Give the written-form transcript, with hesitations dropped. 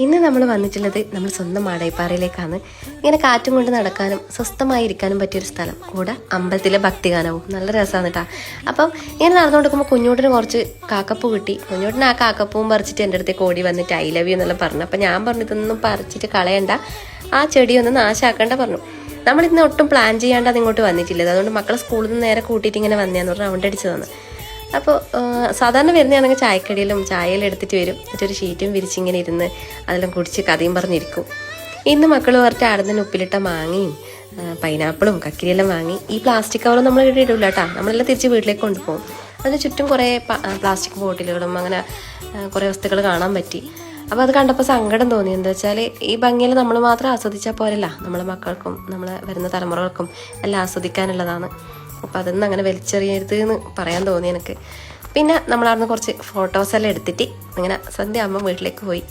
ഇന്ന് നമ്മൾ വന്നിട്ടുള്ളത് നമ്മൾ സ്വന്തം മാടായിപ്പാറയിലേക്കാണ്. ഇങ്ങനെ കാറ്റും കൊണ്ട് നടക്കാനും സ്വസ്ഥമായി ഇരിക്കാനും പറ്റിയൊരു സ്ഥലം, കൂടെ അമ്പലത്തിലെ ഭക്തിഗാനവും നല്ല രസമാണ് കേട്ടോ. അപ്പം ഇങ്ങനെ നടന്നുകൊടുക്കുമ്പോൾ കുഞ്ഞോട്ടിന് കുറച്ച് കാക്കപ്പൂ കിട്ടി. കുഞ്ഞോട്ടിന് ആ കാക്കപ്പൂവും പറിച്ചിട്ട് എൻ്റെ അടുത്തേക്ക് ഓടി വന്നിട്ട് ഐ ലവ് യു എന്നെല്ലാം പറഞ്ഞു. അപ്പം ഞാൻ പറഞ്ഞു ഇതൊന്നും പറിച്ചിട്ട് കളയണ്ട, ആ ചെടിയൊന്നും നാശാക്കണ്ട പറഞ്ഞു. നമ്മളിന്ന് ഒട്ടും പ്ലാൻ ചെയ്യാണ്ട് അതിങ്ങോട്ട് വന്നിട്ടില്ല. അതുകൊണ്ട് മക്കളെ സ്കൂളിൽ നിന്ന് നേരെ കൂട്ടിയിട്ട് ഇങ്ങനെ വന്നേന്ന് പറഞ്ഞാൽ റൗണ്ട് അടിച്ച് തന്നു. അപ്പോൾ സാധാരണ വരുന്നതാണെങ്കിൽ ചായക്കടിയിലും ചായയിലും എടുത്തിട്ട് വരും, എന്നിട്ടൊരു ഷീറ്റും വിരിച്ചിങ്ങനെ ഇരുന്ന് അതെല്ലാം കുടിച്ച് കഥയും പറഞ്ഞിരിക്കും. ഇന്ന് മക്കൾ പറഞ്ഞിട്ട് ആടുന്നതിന് ഉപ്പിലിട്ട മാങ്ങയും പൈനാപ്പിളും കക്കിരിയെല്ലാം വാങ്ങി. ഈ പ്ലാസ്റ്റിക് കവറും നമ്മൾ ഇവിടെ ഇടില്ല കേട്ടോ, നമ്മളെല്ലാം തിരിച്ച് വീട്ടിലേക്ക് കൊണ്ടുപോകും. അതിന് ചുറ്റും കുറേ പ്ലാസ്റ്റിക് ബോട്ടിലുകളും അങ്ങനെ കുറേ വസ്തുക്കൾ കാണാൻ പറ്റി. അപ്പോൾ അത് കണ്ടപ്പോൾ സങ്കടം തോന്നി. എന്താ വെച്ചാൽ ഈ ഭംഗിയിൽ നമ്മൾ മാത്രം ആസ്വദിച്ചാൽ പോരല്ല, നമ്മളെ മക്കൾക്കും നമ്മളെ വരുന്ന തലമുറകൾക്കും എല്ലാം ആസ്വദിക്കാനുള്ളതാണ്. അപ്പോൾ അതൊന്നും അങ്ങനെ വലിച്ചെറിയരുത് എന്ന് പറയാൻ തോന്നി എനിക്ക്. പിന്നെ നമ്മളവിടുന്ന് കുറച്ച് ഫോട്ടോസെല്ലാം എടുത്തിട്ട് ഇങ്ങനെ സന്ധ്യ ആകുമ്പോൾ വീട്ടിലേക്ക് പോയി.